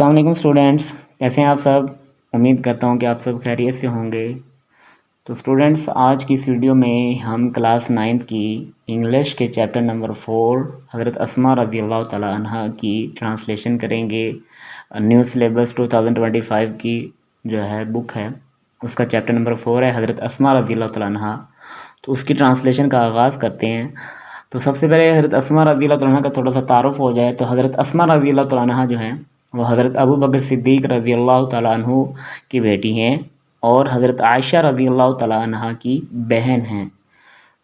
السلام علیکم اسٹوڈینٹس، کیسے ہیں آپ سب؟ امید کرتا ہوں کہ آپ سب خیریت سے ہوں گے۔ تو اسٹوڈینٹس، آج کی اس ویڈیو میں ہم کلاس 9 کی انگلش کے چیپٹر نمبر 4 حضرت اسماء رضی اللہ تعالیٰ عنہ کی ٹرانسلیشن کریں گے۔ نیو سلیبس 2025 کی جو ہے بک ہے، اس کا چیپٹر نمبر 4 ہے حضرت اسماء رضی اللہ تعالیٰ عنہ۔ تو اس کی ٹرانسلیشن کا آغاز کرتے ہیں۔ تو سب سے پہلے حضرت اسماء رضی اللہ تعالیٰ عنہ کا تھوڑا سا تعارف ہو جائے تو حضرت اسماء رضی اللہ تعالیٰ عنہ جو ہیں وہ حضرت ابو بکر صدیق رضی اللہ تعالیٰ عنہ کی بیٹی ہیں اور حضرت عائشہ رضی اللہ تعالیٰ عنہ کی بہن ہیں۔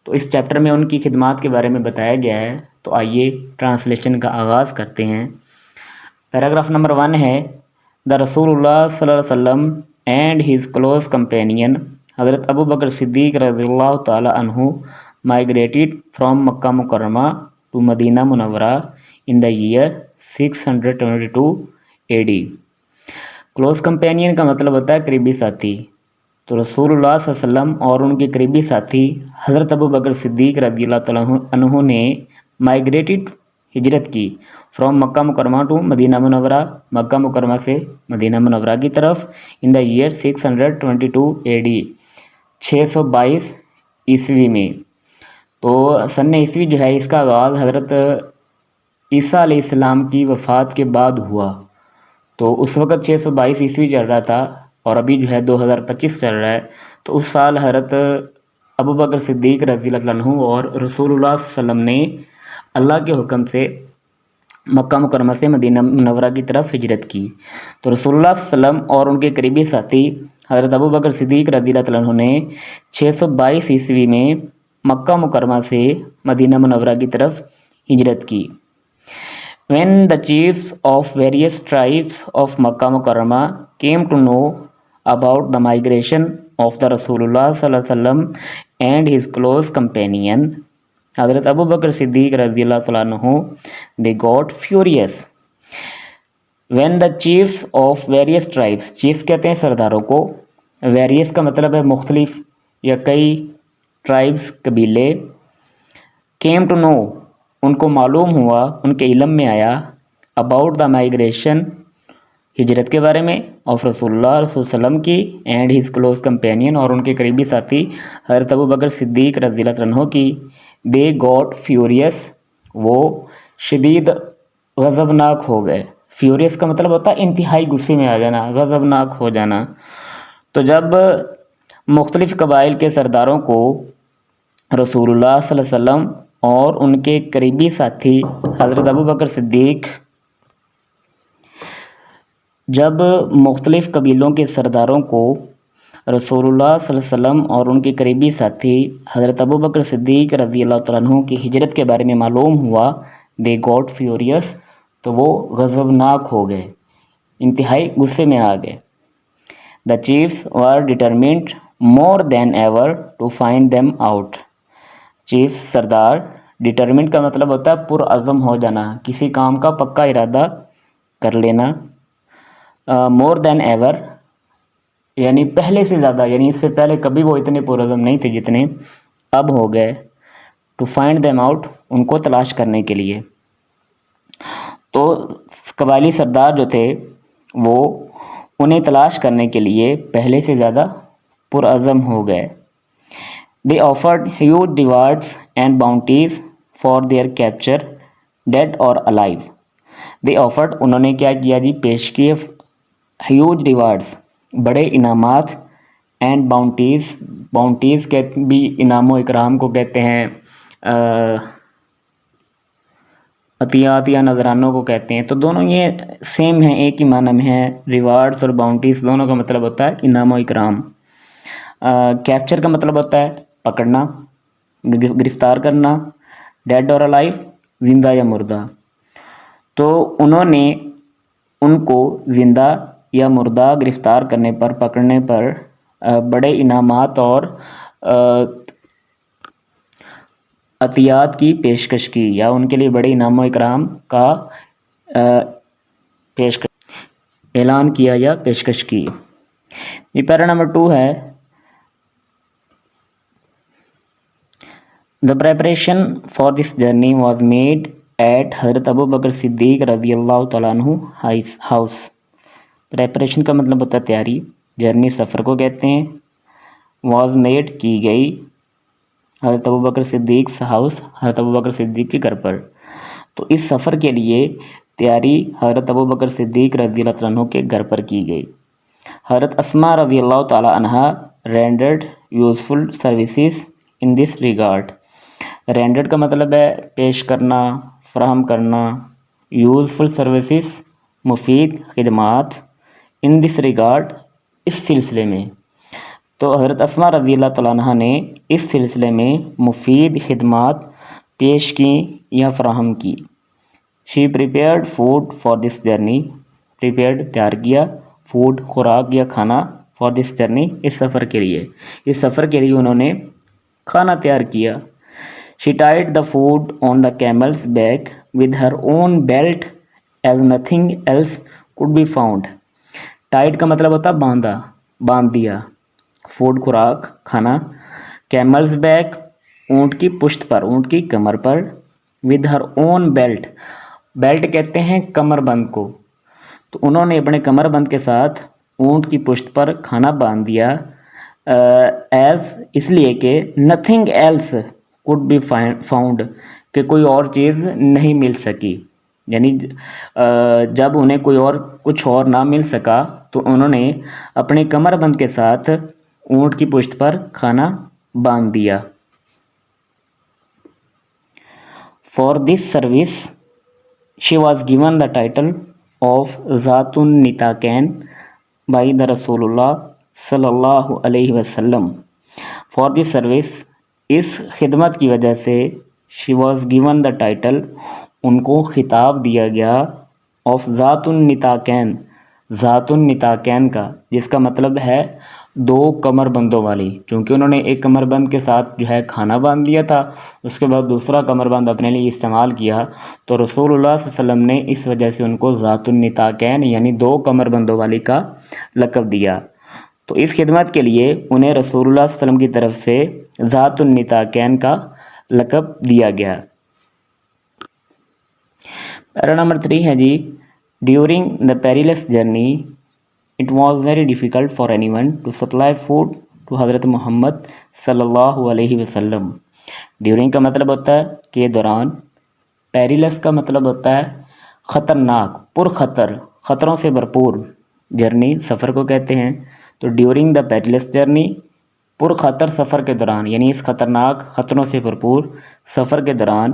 تو اس چیپٹر میں ان کی خدمات کے بارے میں بتایا گیا ہے۔ تو آئیے ٹرانسلیشن کا آغاز کرتے ہیں۔ پیراگراف نمبر 1 ہے، دا رسول اللہ صلی اللہ علیہ وسلم اینڈ ہز کلوز کمپینین حضرت ابو بکر صدیق رضی اللہ تعالیٰ عنہ migrated from مکہ مکرمہ to مدینہ منورہ in the year 622 AD۔ Close companion کا مطلب ہوتا ہے قریبی ساتھی۔ تو رسول اللہ صلی اللہ علیہ وسلم اور ان کے قریبی ساتھی حضرت ابو بکر صدیق رضی اللہ تعالیٰ عنہ نے مائگریٹڈ ہجرت کی فرام مکہ مکرمہ ٹو مدینہ منورہ، مکہ مکرمہ سے مدینہ منورہ کی طرف ان دا ایئر 622 AD 622 عیسوی میں۔ تو سن عیسوی جو ہے اس کا آغاز حضرت عیسیٰ علیہ السلام کی وفات کے بعد ہوا۔ تو اس وقت 622 عیسوی چل رہا تھا اور ابھی جو ہے 2025 چل رہا ہے۔ تو اس سال حضرت ابو بکر صدیق رضی اللہ عنہ اور رسول اللہ صلی اللہ علیہ وسلم نے اللہ کے حکم سے مکہ مکرمہ سے مدینہ منورہ کی طرف ہجرت کی۔ تو رسول اللہ صلی اللہ علیہ وسلم اور ان کے قریبی ساتھی حضرت ابو بکر صدیق رضی اللہ عنہ نے 622 عیسوی میں مکہ مکرمہ سے مدینہ منورہ کی طرف ہجرت کی۔ When the chiefs of various tribes of Makkah Mukarramah came to know about the migration of the Rasulullah sallallahu alaihi wasallam and his close companion Hazrat Abu Bakr Siddiq radiyallahu ta'ala anhu, they got furious. When the chiefs of various tribes, chiefs کہتے ہیں سرداروں کو، various کا مطلب ہے مختلف یا کئی، tribes قبیلے، came to know ان کو معلوم ہوا، ان کے علم میں آیا، about the migration ہجرت کے بارے میں، of رسول اللہ صلی اللہ علیہ وسلم کی، and his close companion اور ان کے قریبی ساتھی حضرت ابو بکر صدیق رضی اللہ عنہ کی، they got furious وہ شدید غضبناک ہو گئے۔ furious کا مطلب ہوتا ہے انتہائی غصے میں آ جانا، غضبناک ہو جانا۔ تو جب مختلف قبائل کے سرداروں کو رسول اللہ صلی اللہ علیہ وسلم اور ان کے قریبی ساتھی حضرت ابو بکر صدیق، جب مختلف قبیلوں کے سرداروں کو رسول اللہ صلی اللہ علیہ وسلم اور ان کے قریبی ساتھی حضرت ابو بکر صدیق رضی اللہ تعالیٰ عنہ کی ہجرت کے بارے میں معلوم ہوا، they got furious تو وہ غضبناک ہو گئے، انتہائی غصے میں آ گئے۔ the chiefs were determined more than ever to find them out۔ Chief Sardar, determine کا مطلب ہوتا ہے پرعزم ہو جانا، کسی کام کا پکا ارادہ کر لینا۔ مور دین ایور یعنی پہلے سے زیادہ، یعنی اس سے پہلے کبھی وہ اتنے پرعزم نہیں تھے جتنے اب ہو گئے۔ ٹو فائنڈ دیم آؤٹ ان کو تلاش کرنے کے لیے۔ تو قبائلی سردار جو تھے وہ انہیں تلاش کرنے کے لیے پہلے سے زیادہ پرعزم ہو گئے۔ They offered huge rewards and bounties for their capture, dead or alive۔ They offered انہوں نے کیا کیا جی؟ پیش کیے huge rewards بڑے انعامات، and bounties، bounties بھی انعام و اکرام کو کہتے ہیں، عطیات یا نذرانوں کو کہتے ہیں۔ تو دونوں یہ سیم ہیں، ایک ہی معنی میں ہے۔ ریوارڈس اور باؤنٹیز دونوں کا مطلب ہوتا ہے انعام و اکرام۔ کیپچر کا مطلب ہوتا ہے پکڑنا، گرفتار کرنا، ڈیڈ اور الائیو زندہ یا مردہ۔ تو انہوں نے ان کو زندہ یا مردہ گرفتار کرنے پر، پکڑنے پر بڑے انعامات اور عطیات کی پیشکش کی، یا ان کے لیے بڑے انعام و اکرام کا اعلان کیا یا پیشکش کی۔ یہ پیرا نمبر 2 ہے، The preparation for this journey was made at حضرت ابو بکر صدیق رضی اللہ تعالیٰ عنہ house۔ پریپریشن کا مطلب ہوتا ہے تیاری، جرنی سفر کو کہتے ہیں، واز میڈ کی گئی حضرت ابوبکر صدیق ہاؤس حضرت ابوبکر صدیق کے گھر پر. تو اس سفر کے لیے تیاری حضرت ابوبکر صدیق رضی اللہ عنہ کے گھر پر کی گئی. حضرت اسماء رضی اللہ تعالی عنہا rendered useful services in this regard. Rendered کا مطلب ہے پیش کرنا، فراہم کرنا، یوزفل سروسز مفید خدمات، ان دس ریگارڈ اس سلسلے میں. تو حضرت اسماء رضی اللہ تعالیٰ عنہ نے اس سلسلے میں مفید خدمات پیش کی یا فراہم کی. She prepared food for this journey. Prepared تیار کیا، فوڈ خوراک یا کھانا، فار دس جرنی اس سفر کے لیے. اس سفر کے لیے انہوں نے کھانا تیار کیا. She tied the food on the camel's back with her own belt as nothing else could be found. Tied کا مطلب ہوتا باندھا، باندھ دیا. فوڈ خوراک کھانا، کیملز بیک اونٹ کی پشت پر، اونٹ کی کمر پر، with her own belt. Belt کہتے ہیں کمر بند کو. تو انہوں نے اپنے کمر بند کے ساتھ اونٹ کی پشت پر کھانا باندھ دیا، ایز اس لیے کہ nothing else could be found کہ کوئی اور چیز نہیں مل سکی. یعنی جب انہیں کوئی اور کچھ اور نہ مل سکا تو انہوں نے اپنے کمر بند کے ساتھ اونٹ کی پشت پر کھانا باندھ دیا. For this service she was given the title of ذات النطاقین بائی دا رسول اللہ صلی اللہ علیہ وسلم. فار دس سروس اس خدمت کی وجہ سے she was given the title ان کو خطاب دیا گیا آف ذات النطاقین، ذات النطاقین کا، جس کا مطلب ہے دو کمر بندوں والی. چونکہ انہوں نے ایک کمر بند کے ساتھ جو ہے کھانا باندھ دیا تھا، اس کے بعد دوسرا کمر بند اپنے لیے استعمال کیا، تو رسول اللہ صلی اللہ علیہ وسلم نے اس وجہ سے ان کو ذات النطاقین یعنی دو کمر بندوں والی کا لقب دیا. تو اس خدمت کے لیے انہیں رسول اللہ صلی اللہ علیہ وسلم کی طرف سے ذات النطاقین کا لقب دیا گیا. پیرا نمبر 3 ہے جی، during the perilous journey it was very difficult for anyone to supply food to حضرت محمد صلی اللہ علیہ وسلم. ڈیورنگ کا مطلب ہوتا ہے کہ دوران، پیریلس کا مطلب ہوتا ہے خطرناک، پرخطر، خطروں سے بھرپور. جرنی سفر کو کہتے ہیں. تو ڈیورنگ دا پیریلس جرنی پرخطر سفر کے دوران، یعنی اس خطرناک خطروں سے بھرپور سفر کے دوران،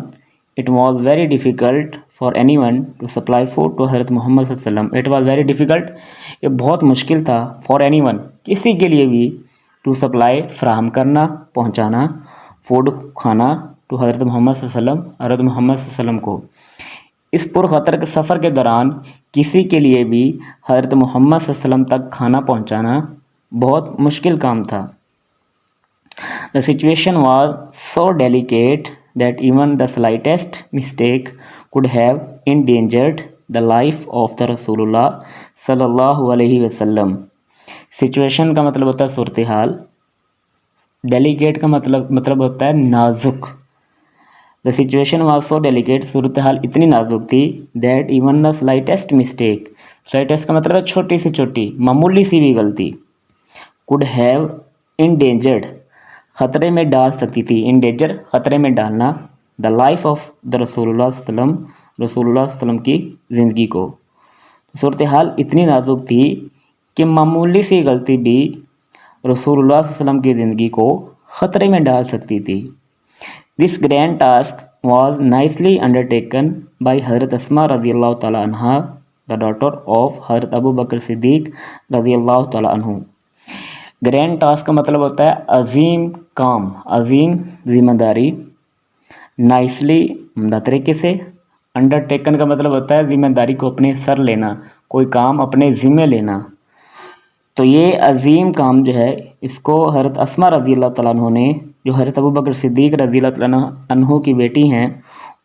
it was very difficult for anyone to supply food to حضرت محمد صلی اللہ علیہ وسلم. اٹ واز ویری ڈیفیکلٹ، یہ بہت مشکل تھا، فار اینی ون کسی کے لیے بھی، ٹو سپلائی فراہم کرنا، پہنچانا، فوڈ کھانا، ٹو حضرت محمد صلی اللہ علیہ وسلم، حضرت محمد صلی اللہ علیہ وسلم کو. اس پرخطر کے سفر کے دوران کسی کے لیے بھی حضرت محمد صلی اللہ علیہ وسلم تک کھانا پہنچانا بہت مشکل کام تھا. The situation was so delicate that even the slightest mistake could have endangered the life of the Rasulullah صلی اللہ علیہ وسلم. سچویشن کا مطلب ہوتا ہے صورتحال، ڈیلیکیٹ کا مطلب ہوتا ہے نازک. The situation was so delicate، صورتحال اتنی نازک تھی، that even the slightest mistake، slightest کا مطلب ہے چھوٹی سے چھوٹی، معمولی سی بھی غلطی، could have endangered، خطرے میں ڈال سکتی تھی، endanger خطرے میں ڈالنا، the life of the رسول اللہ صلی اللہ علیہ وسلم، رسول اللہ صلی اللہ علیہ وسلم کی زندگی کو. صورتحال اتنی نازک تھی کہ معمولی سی غلطی بھی رسول اللہ صلی اللہ علیہ وسلم کی زندگی کو خطرے میں ڈال سکتی تھی. This grand task was nicely undertaken by حضرت اسماء رضی اللہ تعالیٰ عنہ، the daughter of حضرت ابو بکر صدیق رضی اللہ تعالیٰ عنہ. گرینڈ ٹاسک کا مطلب ہوتا ہے عظیم کام، عظیم ذمہ داری. نائسلی عمدہ طریقے سے. انڈر ٹیکن کا مطلب ہوتا ہے ذمہ داری کو اپنے سر لینا، کوئی کام اپنے ذمہ لینا. تو یہ عظیم کام جو ہے اس کو حضرت اسماء رضی اللہ تعالیٰ عنہ نے، جو حضرت ابو بکر صدیق رضی اللہ تعالیٰ عنہ کی بیٹی ہیں،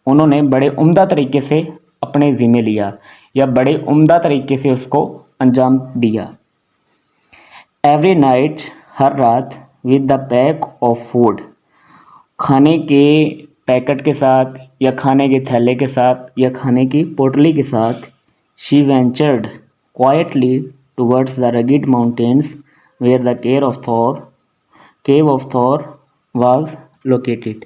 انہوں نے بڑے عمدہ طریقے سے اپنے ذمہ لیا یا بڑے عمدہ طریقے سے اس کو انجام دیا. ایوری نائٹ، ہر رات، with the peak of food, کھانے کے پیکٹ کے ساتھ یا کھانے کے تھیلے کے ساتھ یا کھانے کی پوٹلی کے ساتھ، شی وینچرڈ quietly towards the rugged mountains where the cave of Thor was located.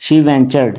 she ventured.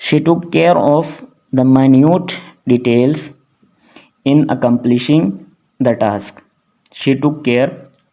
She took care of the minute details in accomplishing the task. She took care,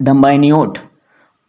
the minute,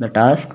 the task,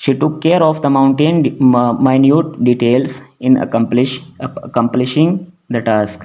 She took care of the minute details in accomplishing the task.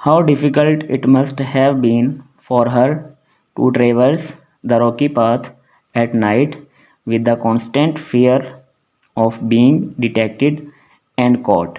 How difficult it must have been for her to traverse the rocky path at night with the constant fear of being detected and caught.